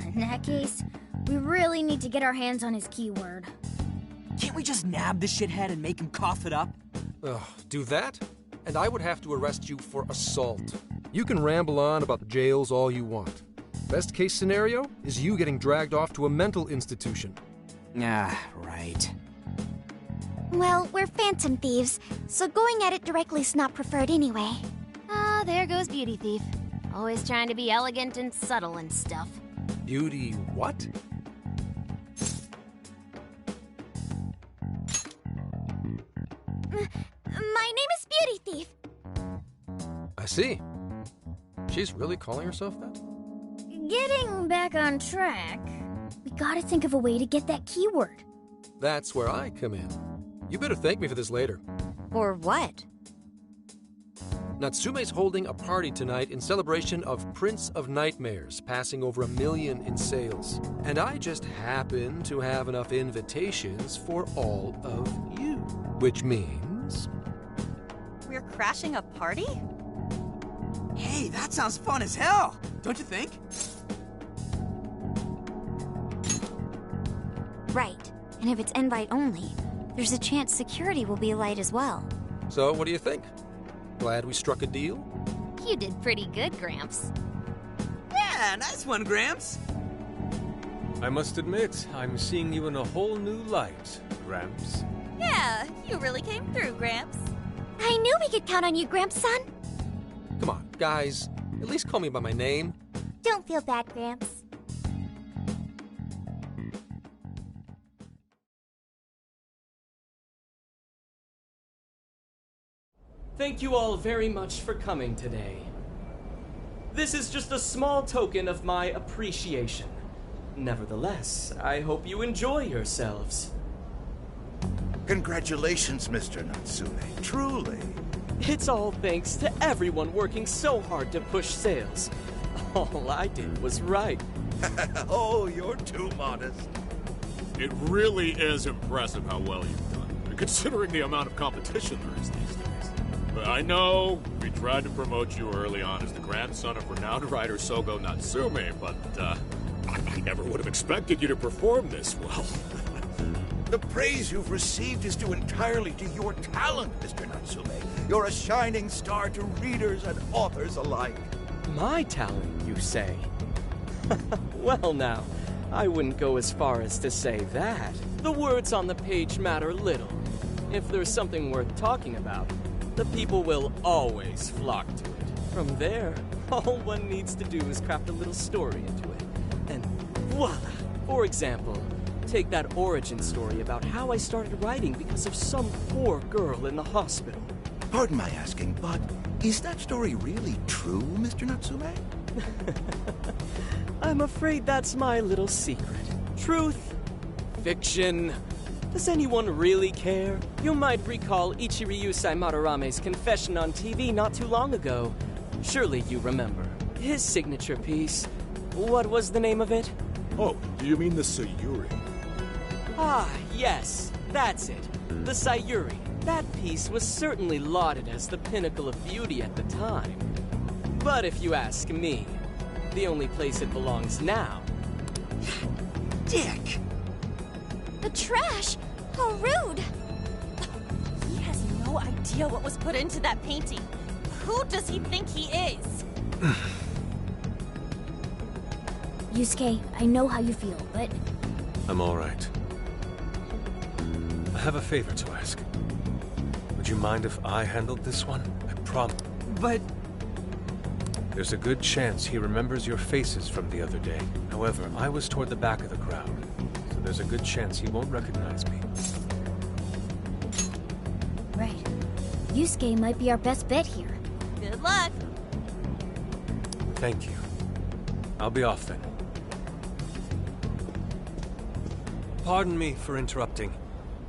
In that case, we really need to get our hands on his keyword. Can't we just nab the shithead and make him cough it up? Do that? And I would have to arrest you for assault. You can ramble on about the jails all you want. Best case scenario is you getting dragged off to a mental institution. Right. Well, we're phantom thieves, so going at it directly's not preferred anyway. Ah, there goes Beauty Thief. Always trying to be elegant and subtle and stuff. Beauty what? My name is Beauty Thief. I see. She's really calling herself that? Getting back on track, we gotta think of a way to get that keyword. That's where I come in. You better thank me for this later. Or what? Natsume's holding a party tonight in celebration of Prince of Nightmares passing over 1 million in sales. And I just happen to have enough invitations for all of you. Which means... We're crashing a party? Hey, that sounds fun as hell, don't you think? Right. And if it's invite only, there's a chance security will be light as well. So, what do you think? Glad we struck a deal? You did pretty good, Gramps. Yeah, nice one, Gramps. I must admit, I'm seeing you in a whole new light, Gramps. Yeah, you really came through, Gramps. I knew we could count on you, Gramps-son. Come on, guys. At least call me by my name. Don't feel bad, Gramps. Thank you all very much for coming today. This is just a small token of my appreciation. Nevertheless, I hope you enjoy yourselves. Congratulations, Mr. Natsume. Truly. It's all thanks to everyone working so hard to push sales. All I did was write. Oh, you're too modest. It really is impressive how well you've done, considering the amount of competition there is these days. I know we tried to promote you early on as the grandson of renowned writer Sogo Natsume, but I never would have expected you to perform this well. The praise you've received is due entirely to your talent, Mr. Natsume. You're a shining star to readers and authors alike. My talent, you say? Well now, I wouldn't go as far as to say that. The words on the page matter little. If there's something worth talking about, the people will always flock to it. From there, all one needs to do is craft a little story into it. And voila! For example, take that origin story about how I started writing because of some poor girl in the hospital. Pardon my asking, but is that story really true, Mr. Natsume? I'm afraid that's my little secret. Truth, fiction. Does anyone really care? You might recall Ichiryusai Madarame's confession on TV not too long ago. Surely you remember. His signature piece. What was the name of it? Oh, do you mean the Sayuri? Ah, yes, that's it. The Sayuri. That piece was certainly lauded as the pinnacle of beauty at the time. But if you ask me, the only place it belongs now... Dick! The trash! How rude! He has no idea what was put into that painting. Who does he think he is? Yusuke, I know how you feel, but... I'm all right. I have a favor to ask. Would you mind if I handled this one? I promise. But... There's a good chance he remembers your faces from the other day. However, I was toward the back of the crowd, so there's a good chance he won't recognize me. Right. Yusuke might be our best bet here. Good luck! Thank you. I'll be off then. Pardon me for interrupting.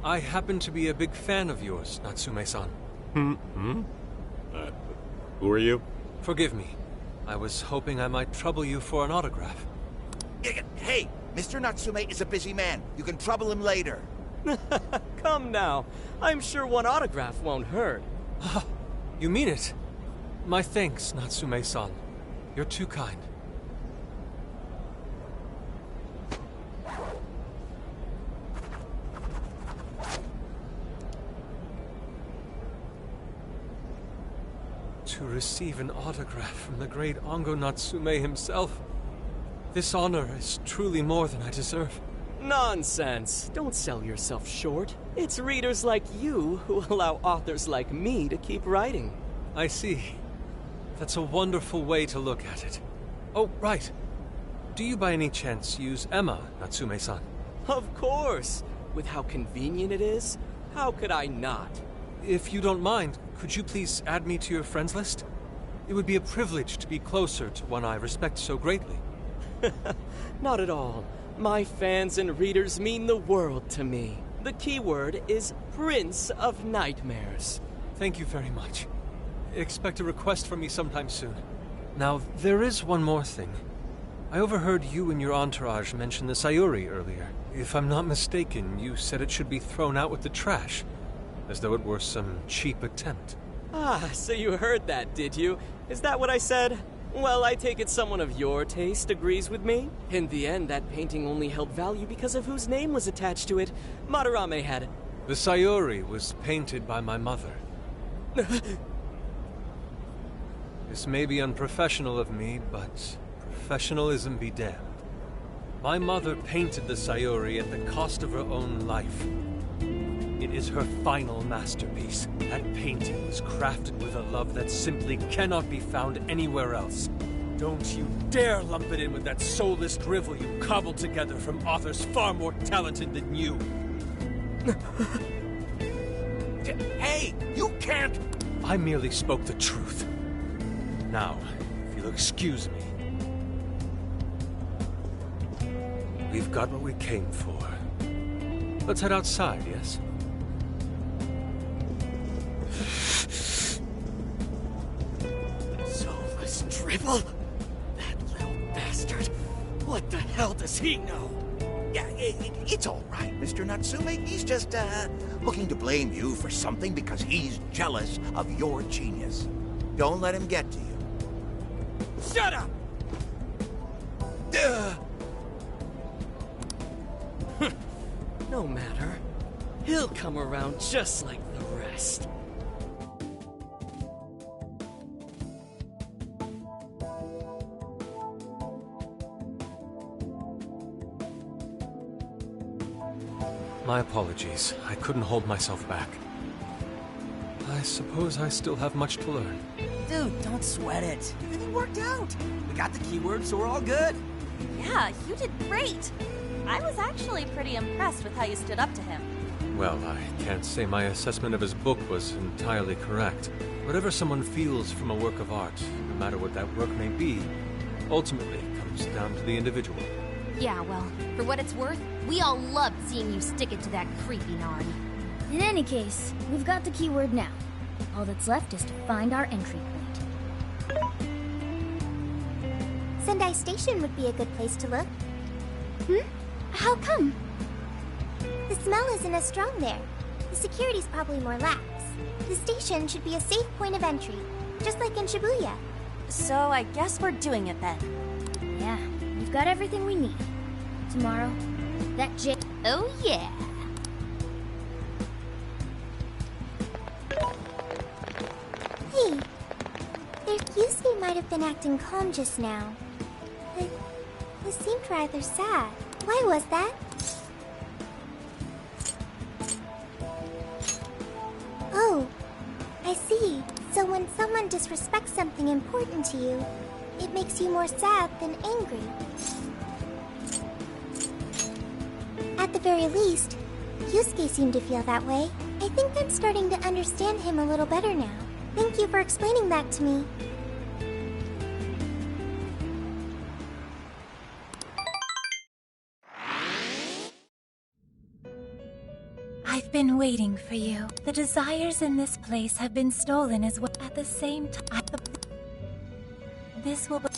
I happen to be a big fan of yours, Natsume-san. Who are you? Forgive me. I was hoping I might trouble you for an autograph. Hey, Mr. Natsume is a busy man. You can trouble him later. Come now. I'm sure one autograph won't hurt. You mean it? My thanks, Natsume-san. You're too kind. To receive an autograph from the great Ongo Natsume himself. This honor is truly more than I deserve. Nonsense. Don't sell yourself short. It's readers like you who allow authors like me to keep writing. I see. That's a wonderful way to look at it. Oh, right. Do you by any chance use Emma, Natsume-san? Of course. With how convenient it is, how could I not? If you don't mind, could you please add me to your friends list? It would be a privilege to be closer to one I respect so greatly. Not at all. My fans and readers mean the world to me. The key word is Prince of Nightmares. Thank you very much. Expect a request from me sometime soon. Now, there is one more thing. I overheard you and your entourage mention the Sayuri earlier. If I'm not mistaken, you said it should be thrown out with the trash, as though it were some cheap attempt. Ah, so you heard that, did you? Is that what I said? Well, I take it someone of your taste agrees with me. In the end, that painting only held value because of whose name was attached to it. Madarame had it. The Sayuri was painted by my mother. This may be unprofessional of me, but professionalism be damned. My mother painted the Sayuri at the cost of her own life. It is her final masterpiece. That painting was crafted with a love that simply cannot be found anywhere else. Don't you dare lump it in with that soulless drivel you cobbled together from authors far more talented than you. Hey, you can't... I merely spoke the truth. Now, if you'll excuse me. We've got what we came for. Let's head outside, yes? Soulless drivel? That little bastard. What the hell does he know? Yeah, it's all right, Mr. Natsume. He's just, looking to blame you for something because he's jealous of your genius. Don't let him get to you. Shut up! No matter. He'll come around just like the rest. My apologies. I couldn't hold myself back. I suppose I still have much to learn. Dude, don't sweat it. Everything worked out. We got the keywords, so we're all good. Yeah, you did great. I was actually pretty impressed with how you stood up to him. Well, I can't say my assessment of his book was entirely correct. Whatever someone feels from a work of art, no matter what that work may be, ultimately comes down to the individual. Yeah, well, for what it's worth, we all loved seeing you stick it to that creepy Nari. In any case, we've got the keyword now. All that's left is to find our entry point. Sendai Station would be a good place to look. How come? The smell isn't as strong there. The security's probably more lax. The station should be a safe point of entry, just like in Shibuya. So I guess we're doing it then. Yeah, we've got everything we need. Tomorrow, that Oh yeah! Hey, their Yusuke might have been acting calm just now. But he seemed rather sad. Why was that? Oh, I see. So when someone disrespects something important to you, it makes you more sad than angry. At the very least, Yusuke seemed to feel that way. I think I'm starting to understand him a little better now. Thank you for explaining that to me. I've been waiting for you. The desires in this place have been stolen as well. At the same time, this will be...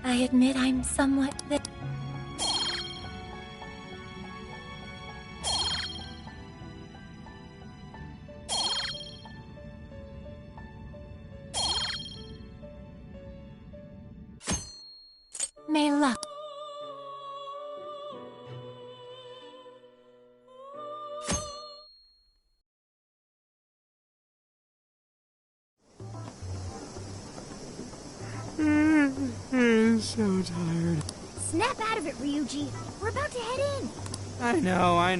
I admit I'm somewhat... May luck. I'm so tired. Snap out of it, Ryuji. We're about to head in. I know. I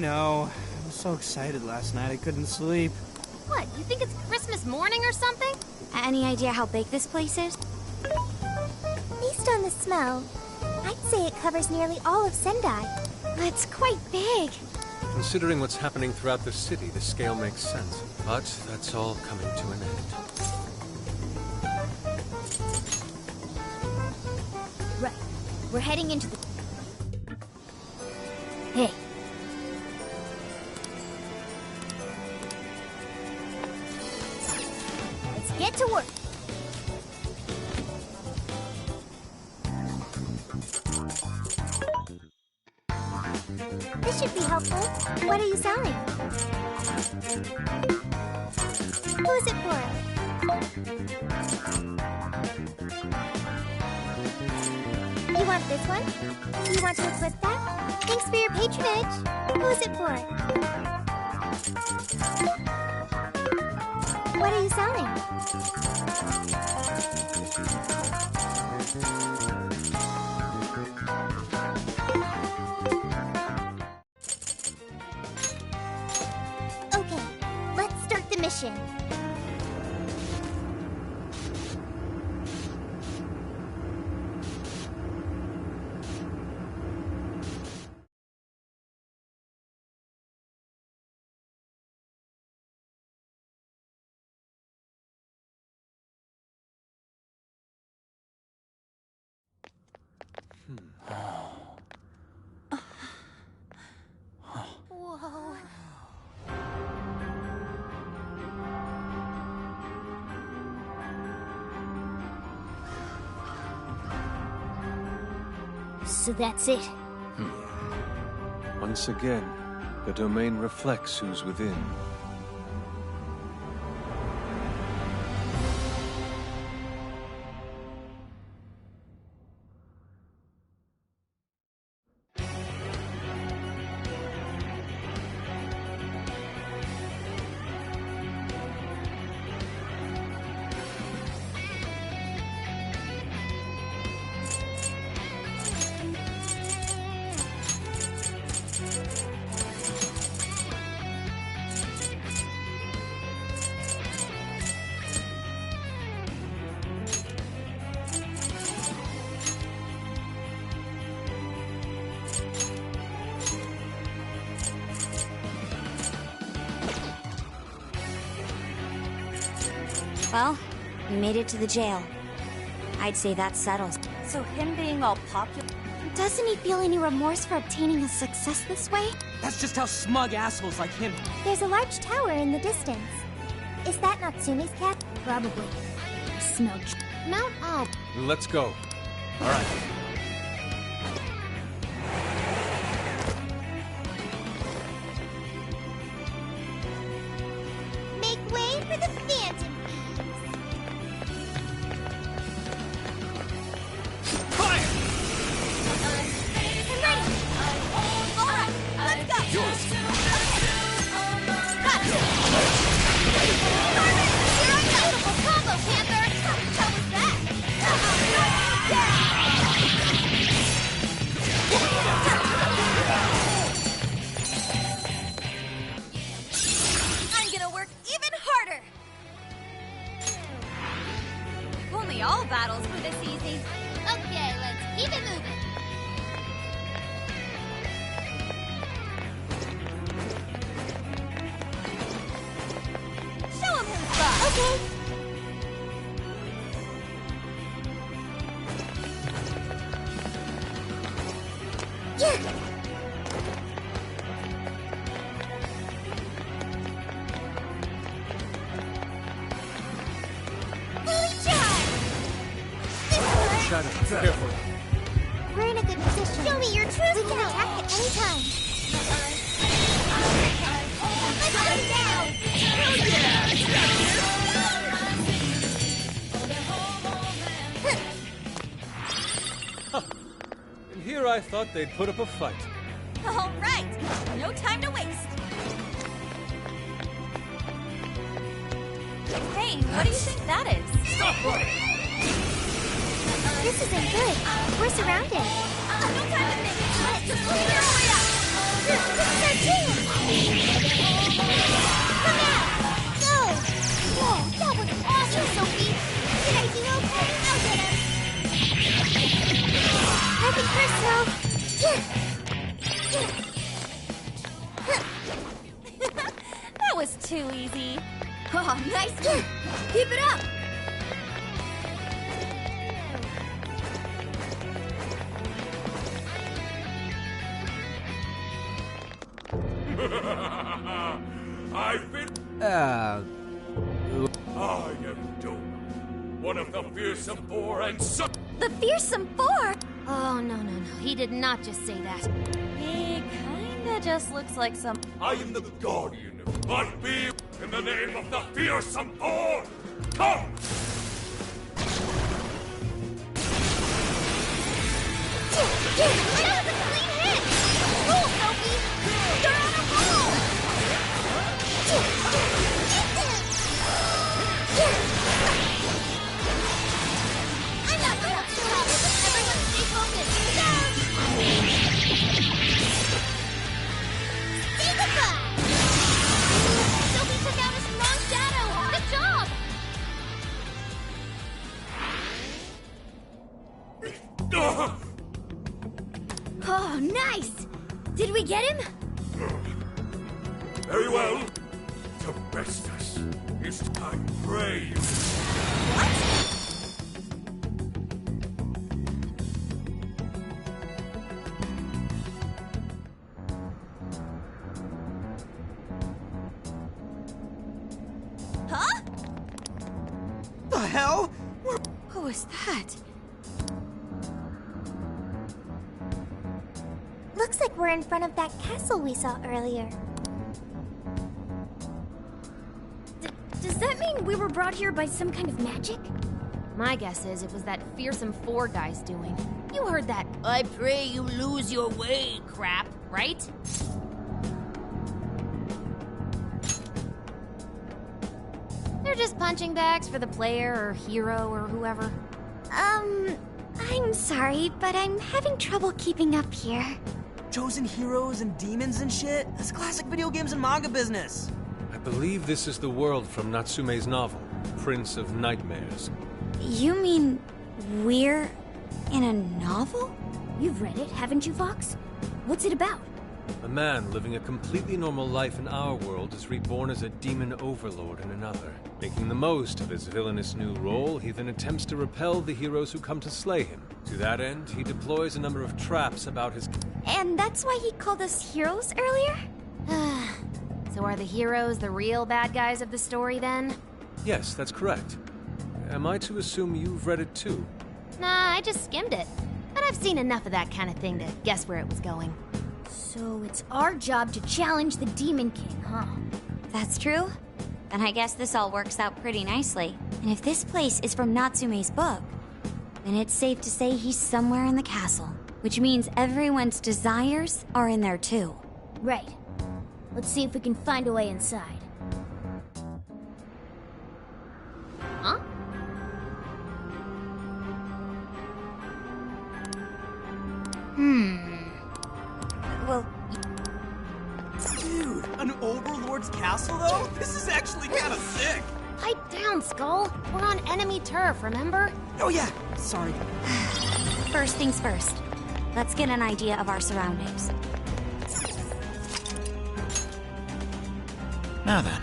was so excited last night I couldn't sleep. What, you think it's Christmas morning or something? Any idea how big this place is? Based on the smell, I'd say it covers nearly all of Sendai. It's quite big. Considering what's happening throughout the city, the scale makes sense. But that's all coming to an end. Right. We're heading into the... Hey. Let's get to work. This should be helpful. What are you selling? Who is it for? You want this one? Do you want to equip that? Thanks for your patronage. Who is it for? What are you selling? Okay, let's start the mission. Whoa. So that's it. Once again, the domain reflects who's within. Well, we made it to the jail. I'd say that settles. So him being all popular... Doesn't he feel any remorse for obtaining a success this way? That's just how smug assholes like him... There's a large tower in the distance. Is that Natsume's cat? Probably. I smell... Mount All. Let's go. All right. Make way for the Phantom I'm gonna work even harder! If only all battles were this easy. Okay, let's keep it moving. Show him who's boss! Okay. Yeah. Shadow, careful. We're in a good position. Show me your true We can attack at any time. Let's go down! And here I thought they'd put up a fight. All right, no time to waste. Hey, what do you think that is? Stop running! This isn't good. We're surrounded. No time to think. Just clear your way up. This is our chance. Come out. Go. Whoa, that was awesome, Sophie. Did I do okay? I'll get him. I think That was too easy. Oh, nice. Keep it up. I've been... I am Doom, one of the fearsome four and so... The fearsome four? Oh, no. He did not just say that. He kinda just looks like some... I am the guardian of my being in the name of the fearsome four! Come! That was a clean hit. Cool, Sophie. You're on a roll. I'm not going to help. Everyone stay focused. Say goodbye. Sophie took out a strong shadow. Good job. Oh, nice. Did we get him? Very well. To best us is time brave. Huh? The hell? Who was that? we're in front of that castle we saw earlier. Does that mean we were brought here by some kind of magic? My guess is it was that fearsome four guy's doing. You heard that I pray you lose your way crap, right? They're just punching bags for the player or hero or whoever. I'm sorry, but I'm having trouble keeping up here. Chosen heroes and demons and shit? That's classic video games and manga business. I believe this is the world from Natsume's novel, Prince of Nightmares. You mean we're in a novel? You've read it, haven't you, Fox? What's it about? A man living a completely normal life in our world is reborn as a demon overlord in another. Making the most of his villainous new role, he then attempts to repel the heroes who come to slay him. To that end, he deploys a number of traps about his... And that's why he called us heroes earlier? So are the heroes the real bad guys of the story then? Yes, that's correct. Am I to assume you've read it too? Nah, I just skimmed it. But I've seen enough of that kind of thing to guess where it was going. So it's our job to challenge the Demon King, huh? That's true. Then I guess this all works out pretty nicely. And if this place is from Natsume's book, then it's safe to say he's somewhere in the castle. Which means everyone's desires are in there too. Right. Let's see if we can find a way inside. Huh? Well... Dude, an overlord's castle though? This is actually kind of sick. Pipe down, Skull. We're on enemy turf, remember? Oh yeah, sorry. First things first. Let's get an idea of our surroundings. Now then,